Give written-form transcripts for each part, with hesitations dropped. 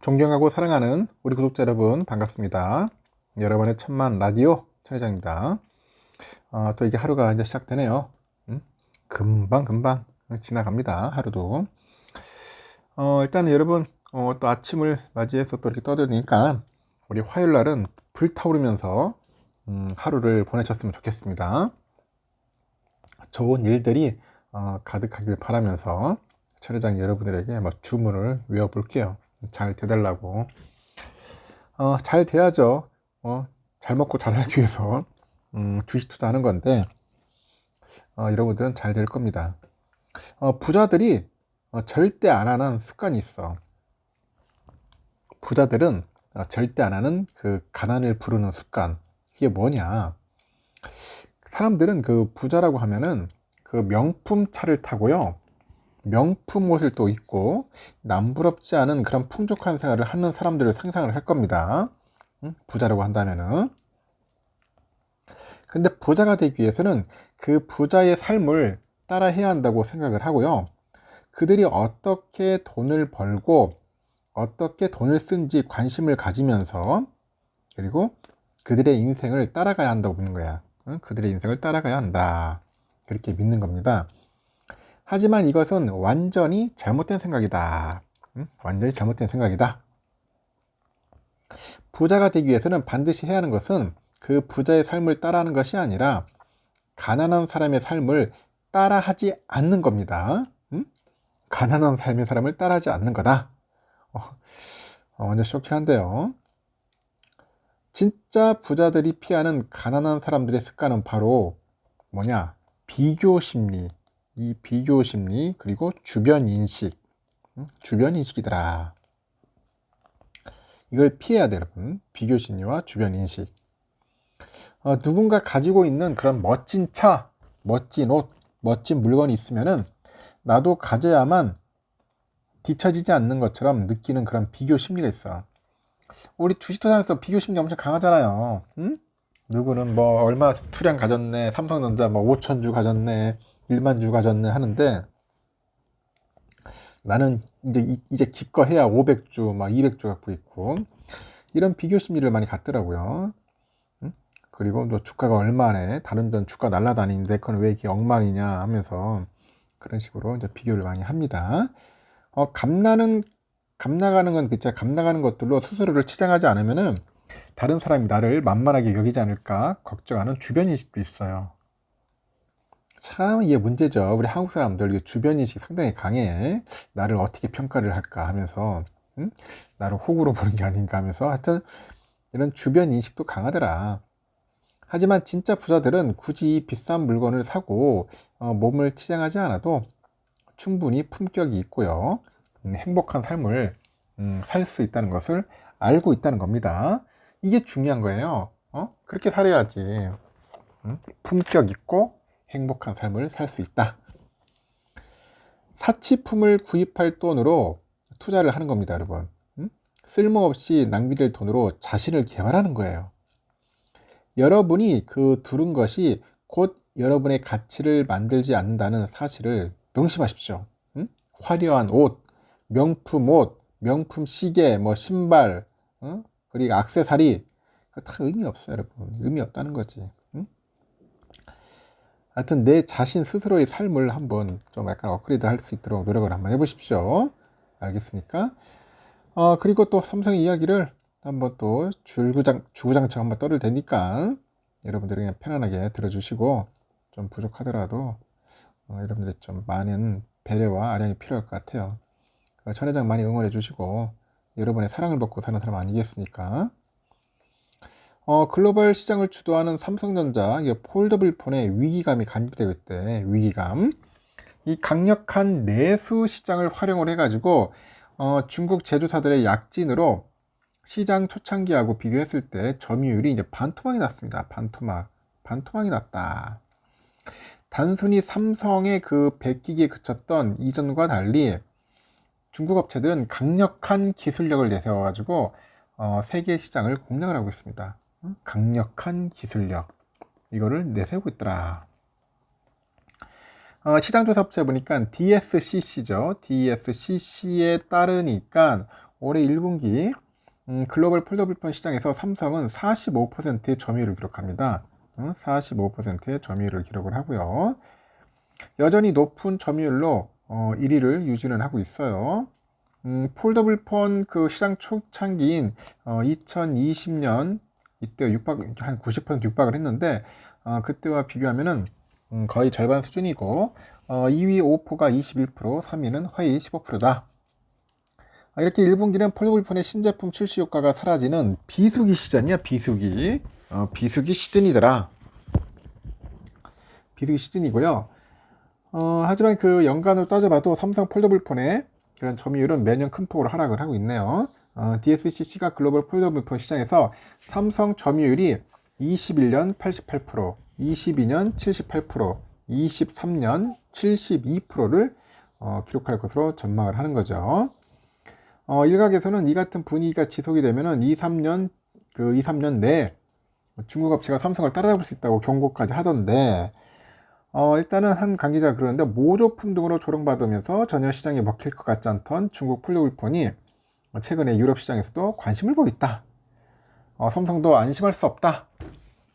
존경하고 사랑하는 우리 구독자 여러분 반갑습니다. 여러분의 천만 라디오 천회장입니다. 또 이게 하루가 이제 시작되네요. 금방 지나갑니다. 하루도. 일단은 여러분 또 아침을 맞이해서 또 이렇게 떠드니까 우리 화요일 날은 불타오르면서 하루를 보내셨으면 좋겠습니다. 좋은 일들이 가득하길 바라면서 천회장 여러분들에게 주문을 외워볼게요. 잘 돼달라고. 잘 돼야죠. 잘 먹고 잘 살기 위해서 주식 투자하는 건데 여러분들은 잘 될 겁니다. 부자들이 절대 안 하는 습관이 있어. 부자들은 절대 안 하는 그 가난을 부르는 습관. 이게 뭐냐? 사람들은 그 부자라고 하면은 그 명품 차를 타고요, 명품 옷을 또 입고 남부럽지 않은 그런 풍족한 생활을 하는 사람들을 상상을 할 겁니다. 부자라고 한다면은. 근데 부자가 되기 위해서는 그 부자의 삶을 따라 해야 한다고 생각을 하고요, 그들이 어떻게 돈을 벌고 어떻게 돈을 쓴지 관심을 가지면서, 그리고 그들의 인생을 따라가야 한다고 믿는 거야. 그들의 인생을 따라가야 한다, 그렇게 믿는 겁니다. 하지만 이것은 완전히 잘못된 생각이다. 완전히 잘못된 생각이다. 부자가 되기 위해서는 반드시 해야 하는 것은 그 부자의 삶을 따라하는 것이 아니라 가난한 사람의 삶을 따라하지 않는 겁니다. 가난한 삶의 사람을 따라하지 않는 거다. 완전 쇼킹한데요. 진짜 부자들이 피하는 가난한 사람들의 습관은 바로 뭐냐? 비교 심리. 이 비교 심리, 그리고 주변 인식. 주변 인식이더라. 이걸 피해야 돼요, 여러분. 비교 심리와 주변 인식. 누군가 가지고 있는 그런 멋진 차, 멋진 옷, 멋진 물건이 있으면은 나도 가져야만 뒤처지지 않는 것처럼 느끼는 그런 비교 심리가 있어. 우리 주식 투자에서 비교 심리 엄청 강하잖아요. 누구는 뭐 얼마 투량 가졌네, 삼성전자 뭐 5,000주 가졌네, 1만 주 가졌네 하는데, 나는 이제 기껏해야 500주, 막 200주 갖고 있고, 이런 비교 심리를 많이 갖더라고요. 그리고 또 주가가 얼마네, 다른 전 주가 날라다니는데 그건 왜 이렇게 엉망이냐 하면서 그런 식으로 이제 비교를 많이 합니다. 감나가는 건 그쵸. 감나가는 것들로 스스로를 치장하지 않으면은 다른 사람이 나를 만만하게 여기지 않을까 걱정하는 주변 인식도 있어요. 참 이게 문제죠. 우리 한국 사람들 주변 인식이 상당히 강해. 나를 어떻게 평가를 할까 하면서, 나를 호구로 보는 게 아닌가 하면서, 하여튼 이런 주변 인식도 강하더라. 하지만 진짜 부자들은 굳이 비싼 물건을 사고 몸을 치장하지 않아도 충분히 품격이 있고요, 행복한 삶을 살 수 있다는 것을 알고 있다는 겁니다. 이게 중요한 거예요. 그렇게 살아야지 품격 있고 행복한 삶을 살 수 있다. 사치품을 구입할 돈으로 투자를 하는 겁니다, 여러분. 쓸모없이 낭비될 돈으로 자신을 개발하는 거예요. 여러분이 그 두른 것이 곧 여러분의 가치를 만들지 않는다는 사실을 명심하십시오. 화려한 옷, 명품 옷, 명품 시계, 뭐 신발, 그리고 액세서리, 다 의미 없어요, 여러분. 의미 없다는 거지. 하여튼 내 자신 스스로의 삶을 한번 좀 약간 업그레이드 할 수 있도록 노력을 한번 해보십시오. 알겠습니까? 그리고 또 삼성의 이야기를 한번 또 주구장창 한번 떠들 테니까 여러분들이 그냥 편안하게 들어주시고, 좀 부족하더라도 여러분들이 좀 많은 배려와 아량이 필요할 것 같아요. 천회장 많이 응원해 주시고, 여러분의 사랑을 받고 사는 사람 아니겠습니까? 글로벌 시장을 주도하는 삼성전자, 이게 폴더블 폰에 위기감이 간주되고 있대. 위기감. 이 강력한 내수 시장을 활용을 해가지고 중국 제조사들의 약진으로 시장 초창기하고 비교했을 때 점유율이 이제 반토막이 났습니다. 반토막이 났다. 단순히 삼성의 그 베끼기에 그쳤던 이전과 달리 중국 업체들은 강력한 기술력을 내세워가지고 세계 시장을 공략을 하고 있습니다. 강력한 기술력, 이거를 내세우고 있더라. 시장조사 업체 보니까 DSCC죠. DSCC에 따르니까 올해 1분기 글로벌 폴더블폰 시장에서 삼성은 45%의 점유율을 기록합니다. 45%의 점유율을 기록을 하고요. 여전히 높은 점유율로 1위를 유지는 하고 있어요. 폴더블폰 그 시장 초창기인 2020년 이때 한 90% 육박을 했는데 그때와 비교하면은 거의 절반 수준이고 2위 오포가 21%, 3위는 화이 15%다. 이렇게 1분기는 폴더블폰의 신제품 출시 효과가 사라지는 비수기 시즌이야. 비수기 시즌이더라. 비수기 시즌이고요. 하지만 그 연간으로 따져봐도 삼성 폴더블폰의 그런 점유율은 매년 큰 폭으로 하락을 하고 있네요. DSCC가 글로벌 폴더블폰 시장에서 삼성 점유율이 21년 88%, 22년 78%, 23년 72%를 기록할 것으로 전망을 하는 거죠. 일각에서는 이 같은 분위기가 지속이 되면은 2-3년 내에 중국 업체가 삼성을 따라잡을 수 있다고 경고까지 하던데, 일단은 한 관계자가 그러는데 모조품 등으로 조롱받으면서 전혀 시장에 먹힐 것 같지 않던 중국 폴더블폰이 최근에 유럽 시장에서도 관심을 보였다. 삼성도 안심할 수 없다.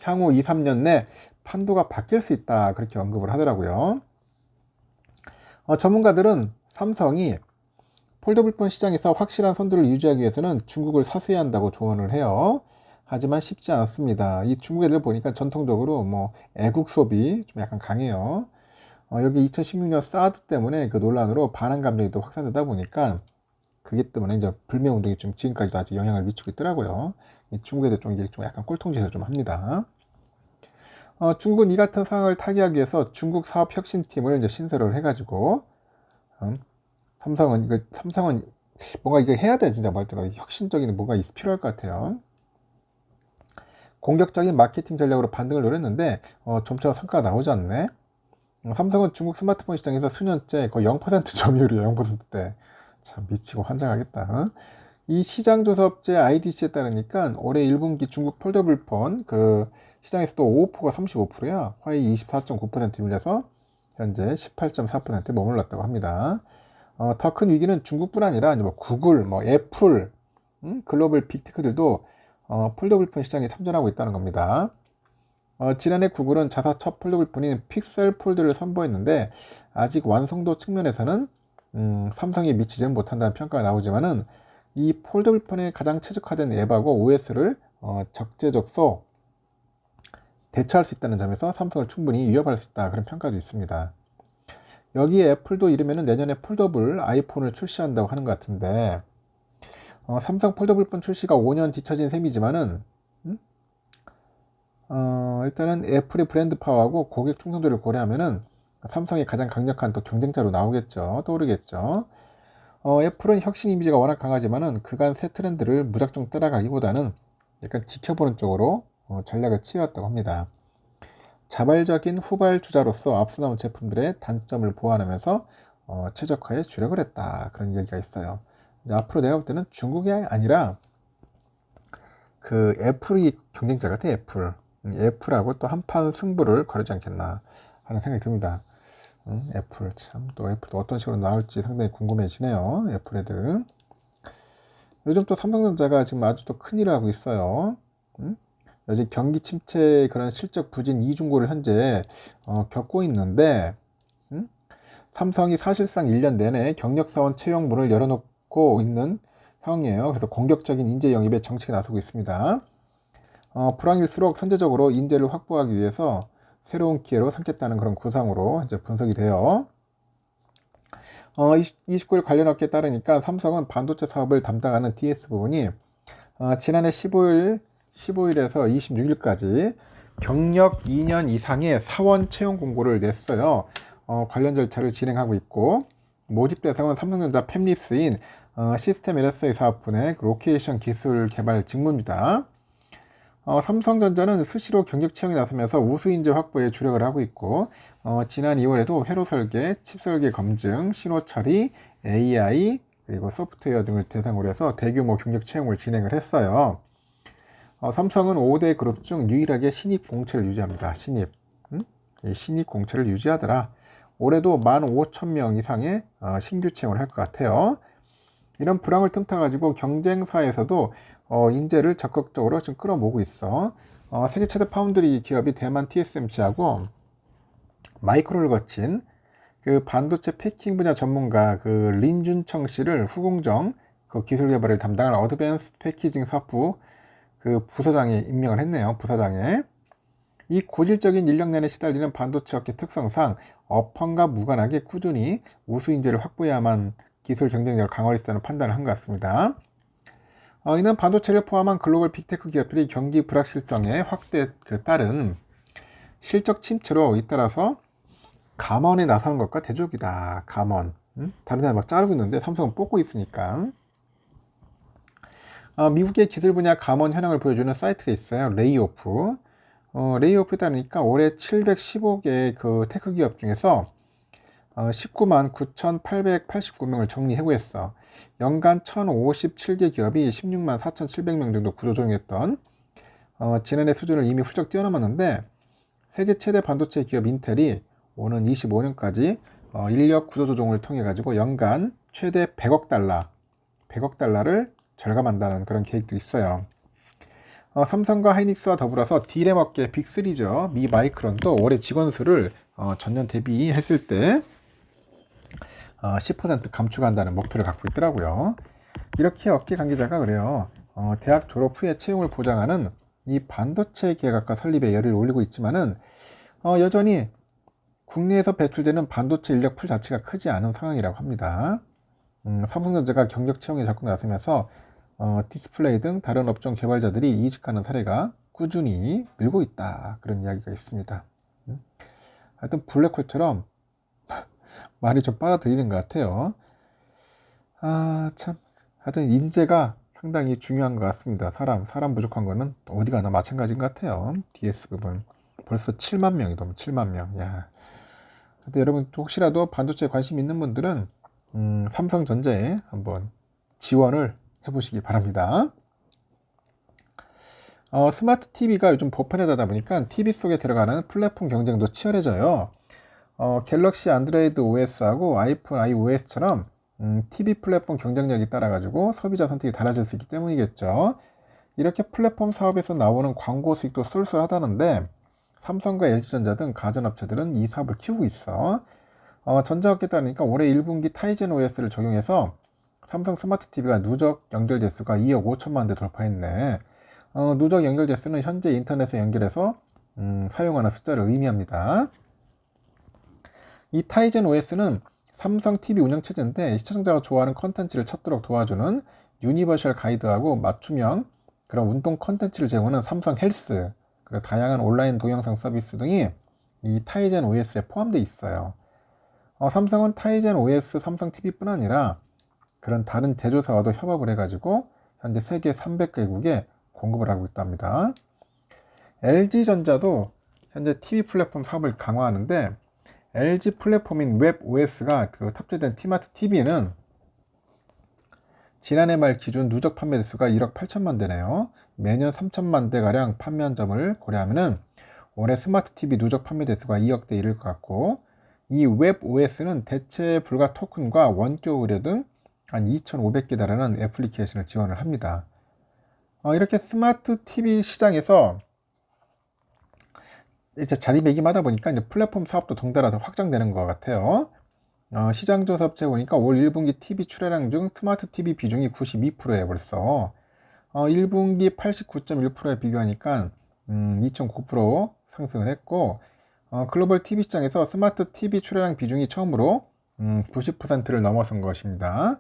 향후 2-3년 내 판도가 바뀔 수 있다. 그렇게 언급을 하더라고요. 전문가들은 삼성이 폴더블폰 시장에서 확실한 선두를 유지하기 위해서는 중국을 사수해야 한다고 조언을 해요. 하지만 쉽지 않습니다. 이 중국 애들 보니까 전통적으로 뭐 애국 소비 좀 약간 강해요. 여기 2016년 사드 때문에 그 논란으로 반한 감정이 또 확산되다 보니까 그게 때문에 이제 불매 운동이 좀 지금까지도 아직 영향을 미치고 있더라고요. 이 중국 애들 좀 이제 좀 약간 꼴통짓을 좀 합니다. 중국은 이 같은 상황을 타개하기 위해서 중국 사업 혁신팀을 이제 신설을 해가지고 삼성은 뭔가 이거 해야 돼. 진짜 말대로 혁신적인 뭔가 필요할 것 같아요. 공격적인 마케팅 전략으로 반등을 노렸는데 좀처럼 성과가 나오지 않네. 삼성은 중국 스마트폰 시장에서 수년째 거의 0% 점유율이에요. 0%대. 참 미치고 환장하겠다. 이 시장조사업체 IDC에 따르니까 올해 1분기 중국 폴더블폰 그 시장에서도 오오포가 35%야. 화이 24.9% 밀려서 현재 18.4%에 머물렀다고 합니다. 더 큰 위기는 중국뿐 아니라 뭐 구글, 뭐 애플, 글로벌 빅테크들도 폴더블폰 시장에 참전하고 있다는 겁니다. 지난해 구글은 자사 첫 폴더블폰인 픽셀 폴드를 선보였는데 아직 완성도 측면에서는 삼성이 미치지는 못한다는 평가가 나오지만은 이 폴더블폰에 가장 최적화된 앱하고 OS를 적재적소 대처할 수 있다는 점에서 삼성을 충분히 위협할 수 있다 그런 평가도 있습니다. 여기에 애플도 이르면은 내년에 폴더블 아이폰을 출시한다고 하는 것 같은데 삼성 폴더블폰 출시가 5년 뒤처진 셈이지만은 일단은 애플의 브랜드 파워하고 고객 충성도를 고려하면은 삼성이 가장 강력한 또 경쟁자로 나오겠죠. 떠오르겠죠. 애플은 혁신 이미지가 워낙 강하지만은 그간 새 트렌드를 무작정 따라가기보다는 약간 지켜보는 쪽으로 전략을 취해왔다고 합니다. 자발적인 후발 주자로서 앞서 나온 제품들의 단점을 보완하면서 최적화에 주력을 했다. 그런 얘기가 있어요. 이제 앞으로 내가 볼 때는 중국이 아니라 그 애플이 경쟁자 같아. 애플하고 또 한판 승부를 거르지 않겠나 하는 생각이 듭니다. 애플 참 또 애플도 어떤 식으로 나올지 상당히 궁금해지네요. 애플 애들. 요즘 또 삼성전자가 지금 아주 또 큰일을 하고 있어요. 요즘 경기 침체 그런 실적 부진 이중고를 현재 겪고 있는데 삼성이 사실상 1년 내내 경력사원 채용 문을 열어놓고 있는 상황이에요. 그래서 공격적인 인재 영입에 정책에 나서고 있습니다. 불황일수록 선제적으로 인재를 확보하기 위해서 새로운 기회로 삼겠다는 그런 구상으로 이제 분석이 돼요. 29일 관련 업계에 따르니까 삼성은 반도체 사업을 담당하는 DS 부분이 지난해 15일에서 26일까지 경력 2년 이상의 사원 채용 공고를 냈어요. 관련 절차를 진행하고 있고 모집 대상은 삼성전자 팹립스인 시스템 LSA 사업분의 로케이션 기술 개발 직무입니다. 삼성전자는 수시로 경력 채용에 나서면서 우수 인재 확보에 주력을 하고 있고 지난 2월에도 회로 설계, 칩 설계 검증, 신호 처리, AI 그리고 소프트웨어 등을 대상으로 해서 대규모 경력 채용을 진행을 했어요. 삼성은 5대 그룹 중 유일하게 신입 공채를 유지합니다. 이 신입 공채를 유지하더라. 올해도 15,000명 이상의 신규 채용을 할 것 같아요. 이런 불황을 틈타가지고 경쟁사에서도 인재를 적극적으로 지금 끌어모으고 있어. 세계 최대 파운드리 기업이 대만 TSMC하고 마이크론을 거친 그 반도체 패킹 분야 전문가 그 린준청 씨를 후공정 그 기술 개발을 담당할 어드밴스 패키징 사업부 그 부서장에 임명을 했네요. 부서장에. 이 고질적인 인력난에 시달리는 반도체 업계 특성상 업황과 무관하게 꾸준히 우수 인재를 확보해야만 기술 경쟁력을 강화하겠다는 판단을 한 것 같습니다. 이는 반도체를 포함한 글로벌 빅테크 기업들이 경기 불확실성에 확대에 따른 실적 침체로 잇따라서 감원에 나서는 것과 대조이다. 감원. 다른 데는 막 자르고 있는데 삼성은 뽑고 있으니까. 미국의 기술 분야 감원 현황을 보여주는 사이트가 있어요. 레이오프. 레이오프에 따르니까 올해 715개 그 테크 기업 중에서 19만 9,889명을 정리해고했어. 연간 1,057개 기업이 16만 4,700명 정도 구조조정했던 지난해 수준을 이미 훌쩍 뛰어넘었는데 세계 최대 반도체 기업 인텔이 오는 25년까지 인력 구조조정을 통해 가지고 연간 최대 100억 달러를 절감한다는 그런 계획도 있어요. 삼성과 하이닉스와 더불어서 D램 업계 빅3죠. 미 마이크론도 올해 직원 수를 전년 대비했을 때 10% 감축한다는 목표를 갖고 있더라고요. 이렇게 업계 관계자가 그래요. 대학 졸업 후에 채용을 보장하는 이 반도체 기획학과 설립에 열을 올리고 있지만은 여전히 국내에서 배출되는 반도체 인력 풀 자체가 크지 않은 상황이라고 합니다. 삼성전자가 경력 채용에 적극 나서면서 디스플레이 등 다른 업종 개발자들이 이직하는 사례가 꾸준히 늘고 있다. 그런 이야기가 있습니다. 하여튼 블랙홀처럼 많이 좀 빨아들이는 것 같아요. 참. 하여튼 인재가 상당히 중요한 것 같습니다. 사람 부족한 거는 어디 가나 마찬가지인 것 같아요. DS 부분. 벌써 7만 명이 넘어 7만 명. 야. 하여튼 여러분 혹시라도 반도체에 관심 있는 분들은 삼성전자에 한번 지원을 해보시기 바랍니다. 스마트 TV가 요즘 보편화되다 보니까 TV 속에 들어가는 플랫폼 경쟁도 치열해져요. 갤럭시 안드로이드 OS하고 아이폰 iOS처럼 TV 플랫폼 경쟁력이 따라가지고 소비자 선택이 달라질 수 있기 때문이겠죠. 이렇게 플랫폼 사업에서 나오는 광고 수익도 쏠쏠하다는데 삼성과 LG전자 등 가전업체들은 이 사업을 키우고 있어. 전자업계에 따르니까 올해 1분기 타이젠 OS를 적용해서 삼성 스마트 TV가 누적 연결 대수가 2억 5천만 대 돌파했네. 누적 연결 대수는 현재 인터넷에 연결해서 사용하는 숫자를 의미합니다. 이 타이젠 OS는 삼성 TV 운영 체제인데 시청자가 좋아하는 컨텐츠를 찾도록 도와주는 유니버셜 가이드하고 맞춤형 그런 운동 컨텐츠를 제공하는 삼성 헬스 그리고 다양한 온라인 동영상 서비스 등이 이 타이젠 OS에 포함되어 있어요. 삼성은 타이젠 OS 삼성 TV뿐 아니라 그런 다른 제조사와도 협업을 해가지고 현재 세계 300개국에 공급을 하고 있답니다. LG전자도 현재 TV 플랫폼 사업을 강화하는데 LG 플랫폼인 웹OS가 그 탑재된 티마트 TV는 지난해 말 기준 누적 판매 대수가 1억 8천만 대네요. 매년 3천만 대가량 판매한 점을 고려하면은 올해 스마트 TV 누적 판매 대수가 2억 대 이를 것 같고 이 웹OS는 대체 불가 토큰과 원격 의료 등 한 2,500개 달하는 애플리케이션을 지원을 합니다. 이렇게 스마트 TV 시장에서 이제 자리매김하다 보니까 이제 플랫폼 사업도 덩달아 더 확장되는 것 같아요. 시장조사 업체 보니까 올 1분기 TV 출하량 중 스마트 TV 비중이 92%에 벌써 1분기 89.1%에 비교하니까 2.9% 상승을 했고 글로벌 TV 시장에서 스마트 TV 출하량 비중이 처음으로 90%를 넘어선 것입니다.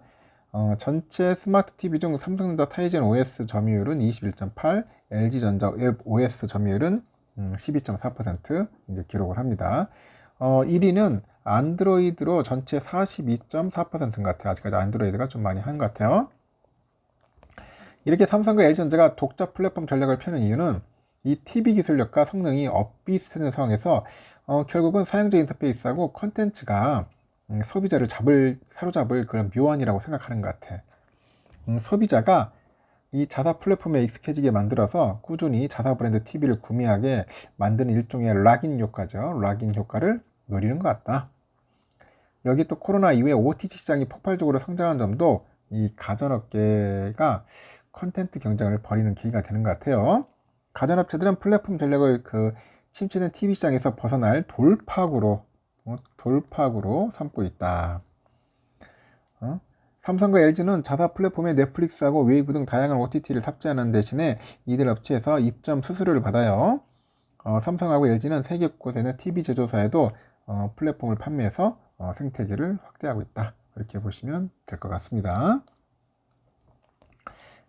전체 스마트 TV 중 삼성전자 타이젠 OS 점유율은 21.8, LG전자 웹 OS 점유율은 12.4% 이제 기록을 합니다. 1위는 안드로이드로 전체 42.4%인 것 같아요. 아직까지 안드로이드가 좀 많이 한 것 같아요. 이렇게 삼성과 LG전자가 독자 플랫폼 전략을 펴는 이유는 이 TV 기술력과 성능이 엇비슷한 상황에서 결국은 사용자 인터페이스하고 컨텐츠가 소비자를 사로잡을 그런 묘안이라고 생각하는 것 같아. 소비자가 이 자사 플랫폼에 익숙해지게 만들어서 꾸준히 자사 브랜드 TV를 구매하게 만드는 일종의 락인 효과죠. 락인 효과를 노리는 것 같다. 여기 또 코로나 이후에 OTT 시장이 폭발적으로 성장한 점도 이 가전업계가 콘텐츠 경쟁을 벌이는 계기가 되는 것 같아요. 가전업체들은 플랫폼 전략을 침체된 TV 시장에서 벗어날 돌파구로 삼고 있다. 삼성과 LG는 자사 플랫폼에 넷플릭스하고 웨이브 등 다양한 OTT를 탑재하는 대신에 이들 업체에서 입점 수수료를 받아요. 삼성하고 LG는 세계 곳에 있는 TV 제조사에도 플랫폼을 판매해서 생태계를 확대하고 있다. 이렇게 보시면 될 것 같습니다.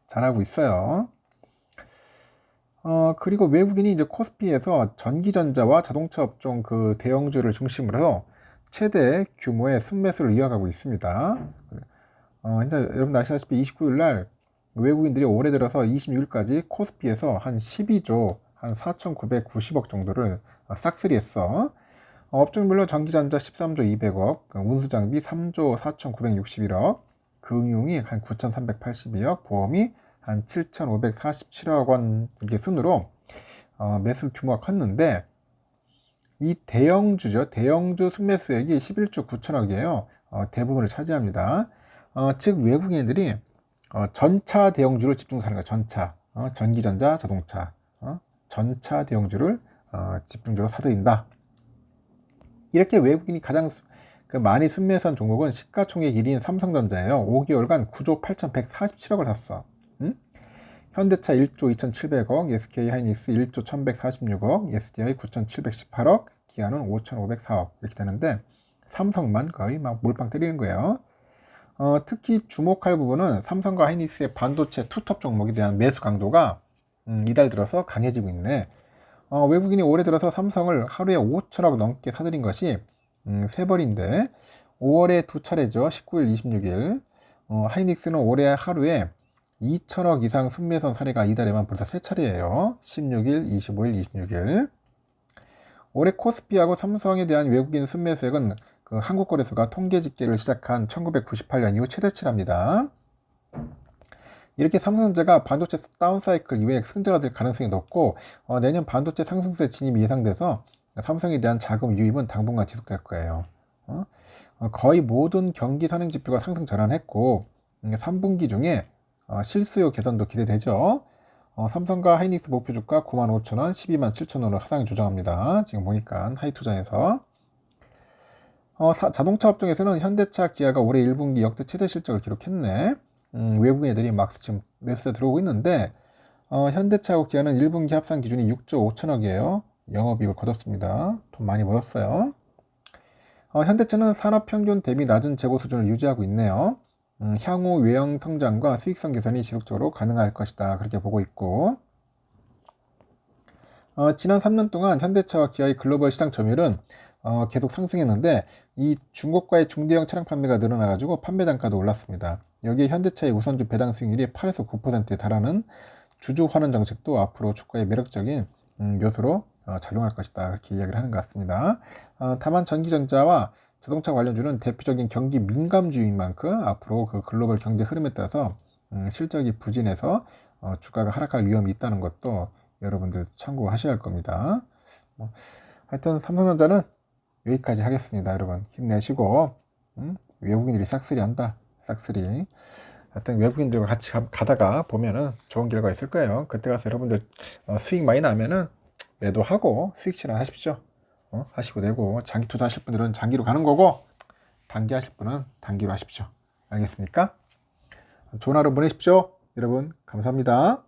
잘하고 있어요. 그리고 외국인이 이제 코스피에서 전기전자와 자동차 업종 대형주를 중심으로 해서 최대 규모의 순매수를 이어가고 있습니다. 이제 여러분 아시다시피 29일 날 외국인들이 올해 들어서 26일까지 코스피에서 한 12조 한 4,990억 정도를 싹쓸이했어. 업종별로 전기전자 13조 200억, 운수장비 3조 4,961억, 금융이 한 9,382억, 보험이 한 7,547억 원 이렇게 순으로 매수 규모가 컸는데 이 대형주죠. 대형주 순매수액이 11조 9천억이에요. 대부분을 차지합니다. 즉 외국인들이 전차 대형주를 집중 사는 거예요. 전차, 전기전자, 자동차, 전차 대형주를 집중적으로 사들인다. 이렇게 외국인이 가장 많이 순매수한 종목은 시가총액 1위인 삼성전자예요. 5개월간 9조 8,147억을 샀어. 현대차 1조 2,700억, SK 하이닉스 1조 1,146억, SDI 9,718억, 기아는 5,504억 이렇게 되는데 삼성만 거의 막 몰빵 때리는 거예요. 특히 주목할 부분은 삼성과 하이닉스의 반도체 투톱 종목에 대한 매수 강도가 이달 들어서 강해지고 있네. 외국인이 올해 들어서 삼성을 하루에 5천억 넘게 사들인 것이 세 번인데 5월에 두 차례죠. 19일, 26일. 하이닉스는 올해 하루에 2천억 이상 순매수한 사례가 이달에만 벌써 세 차례예요. 16일, 25일, 26일. 올해 코스피하고 삼성에 대한 외국인 순매수액은 한국거래소가 통계 집계를 시작한 1998년 이후 최대치랍니다. 이렇게 삼성전자가 반도체 다운사이클 이후에 승자가 될 가능성이 높고 내년 반도체 상승세 진입이 예상돼서 삼성에 대한 자금 유입은 당분간 지속될 거예요. 거의 모든 경기 선행 지표가 상승 전환했고 3분기 중에 실수요 개선도 기대되죠. 삼성과 하이닉스 목표 주가 95,000원, 127,000원으로 하향 조정합니다. 지금 보니까 하이투자에서 자동차 업종에서는 현대차, 기아가 올해 1분기 역대 최대 실적을 기록했네. 외국인 애들이 막 지금 매수에 들어오고 있는데 현대차하고 기아는 1분기 합산 기준이 6조 5천억이에요. 영업이익을 거뒀습니다. 돈 많이 벌었어요. 현대차는 산업평균 대비 낮은 재고 수준을 유지하고 있네요. 향후 외형 성장과 수익성 개선이 지속적으로 가능할 것이다. 그렇게 보고 있고 지난 3년 동안 현대차와 기아의 글로벌 시장 점유율은 계속 상승했는데 이 중고가의 중대형 차량 판매가 늘어나가지고 판매 단가도 올랐습니다. 여기에 현대차의 우선주 배당 수익률이 8에서 9%에 달하는 주주 환원 정책도 앞으로 주가의 매력적인 요소로 작용할 것이다. 그렇게 이야기를 하는 것 같습니다. 다만 전기전자와 자동차 관련주는 대표적인 경기 민감주인 만큼 앞으로 글로벌 경제 흐름에 따라서 실적이 부진해서 주가가 하락할 위험이 있다는 것도 여러분들 참고하셔야 할 겁니다. 하여튼 삼성전자는 여기까지 하겠습니다. 여러분 힘내시고 외국인들이 싹쓸이 한다. 싹쓸이. 하여튼 외국인들과 같이 가다가 보면은 좋은 결과 있을 거예요. 그때 가서 여러분들 수익 많이 나면은 매도하고 수익 실현하십시오. 하시고 되고 장기 투자하실 분들은 장기로 가는 거고 단기 하실 분은 단기로 하십시오. 알겠습니까? 좋은 하루 보내십시오. 여러분 감사합니다.